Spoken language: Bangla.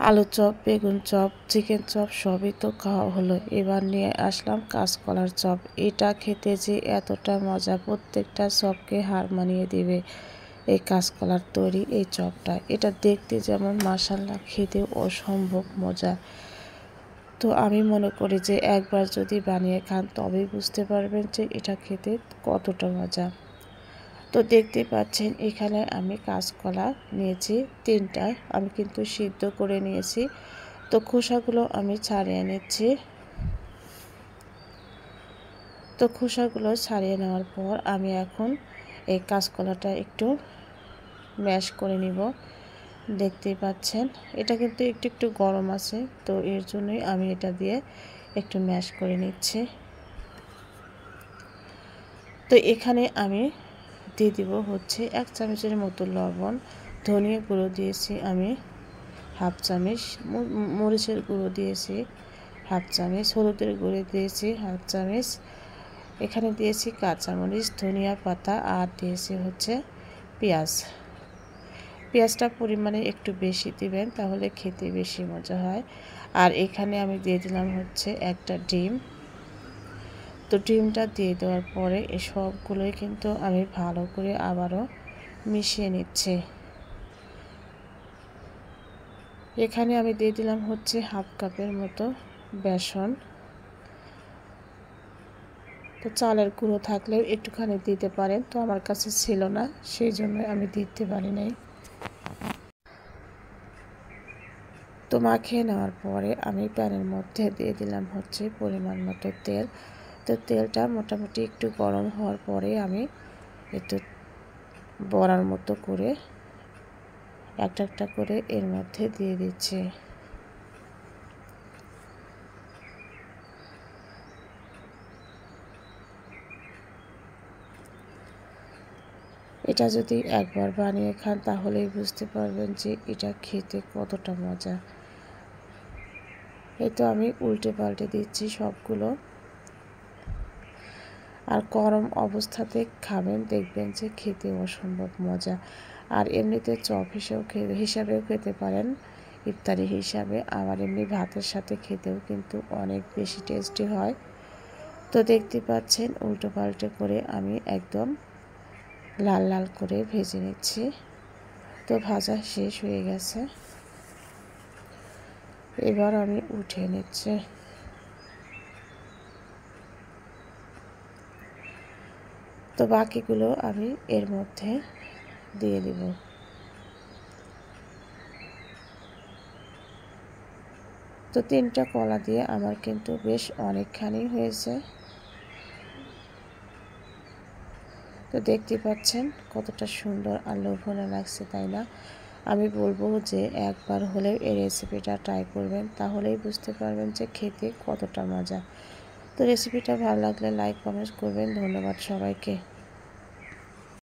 আলু চপ, বেগুন চপ, চিকেন চপ সবই তো খাওয়া হলো। এবার নিয়ে আসলাম কাঁচকলার চপ। এটা খেতে যে এতটা মজা, প্রত্যেকটা চপকে হার মানিয়ে দিবে এই কাঁচকলার তৈরি এই চপটা। এটা দেখতে যেমন মাশাআল্লাহ, খেতে অসম্ভব মজা। তো আমি মনে করি যে একবার যদি বানিয়ে খান তবেই বুঝতে পারবেন যে এটা খেতে কতটা মজা। তো দেখতে পাচ্ছেন এখানে আমি কাঁচকলা নিয়েছি 3টা। আমি কিন্তু সিদ্ধ করে নিয়েছি। তো খোসাগুলো আমি ছাড়িয়ে নিচ্ছি। তো খোসাগুলো ছাড়িয়ে নেওয়ার পর আমি এখন এই কাঁচকলাটা একটু ম্যাশ করে নিব। দেখতেই পাচ্ছেন এটা কিন্তু একটু একটু গরম আছে, তো এর জন্যই আমি এটা দিয়ে একটু ম্যাশ করে নিচ্ছি। তো এখানে আমি দিয়ে দিব হচ্ছে 1 চামচের মতো লবণ, ধনিয়া গুঁড়ো দিয়েছি আমি হাফ চামচ, মরিচের গুঁড়ো দিয়েছি হাফ চামচ, হলুদের গুঁড়ো দিয়েছি হাফ চামচ, এখানে দিয়েছি কাঁচামরিচ, ধনিয়া পাতা আর দিয়েছি হচ্ছে পেঁয়াজ। পেঁয়াজটা পরিমাণে একটু বেশি দিবেন, তাহলে খেতে বেশি মজা হয়। আর এখানে আমি দিয়ে দিলাম হচ্ছে একটা ডিম। তো ডিমটা দিয়ে দেওয়ার পরে এই সবগুলোই কিন্তু আমি ভালো করে আবারও মিশিয়ে নিচ্ছি। এখানে আমি দিয়ে দিলাম হচ্ছে হাফ কাপের মতো বেসন। তো চালের গুঁড়ো থাকলেও একটুখানি দিতে পারেন, তো আমার কাছে ছিল না, সেই জন্য আমি দিতে পারি নাই। তো মাখিয়ে নেওয়ার পরে আমি প্যানের মধ্যে দিয়ে দিলাম হচ্ছে পরিমাণ মতো তেল। তো তেলটা মোটামুটি একটু গরম হওয়ার পরে আমি একটু বড়ার মতো করে একটা একটা করে এর মধ্যে দিয়ে দিচ্ছি। এটা যদি একবার বানিয়ে খান তাহলেই বুঝতে পারবেন যে এটা খেতে কতটা মজা। এই তো আমি উল্টে পাল্টে দিচ্ছি সবগুলো। আর গরম অবস্থাতে খাবেন, দেখবেন যে খেতে অসম্ভব মজা। আর এমনিতে চপ হিসাবেও খেতে পারেন, ইফতারি হিসাবে। আবার এমনি ভাতের সাথে খেতেও কিন্তু অনেক বেশি টেস্টি হয়। তো দেখতে পাচ্ছেন উল্টো পাল্টে করে আমি একদম লাল লাল করে ভেজে নিচ্ছি। তো ভাজা শেষ হয়ে গেছে, এবার আমি উঠিয়ে নিচ্ছি। তো বাকিগুলো আমি এর মধ্যে দিয়ে দিব। তো 3টা কলা দিয়ে আমার কিন্তু বেশ অনেকখানি হয়েছে। তো দেখতে পাচ্ছেন কতটা সুন্দর আর লোভনীয় লাগছে, তাই না? আমি বলবো যে একবার হলেও এই রেসিপিটা ট্রাই করবেন, তাহলেই বুঝতে পারবেন যে খেতে কতটা মজা। তো রেসিপিটা ভালো লাগলে লাইক কমেন্ট করবেন। ধন্যবাদ সবাইকে।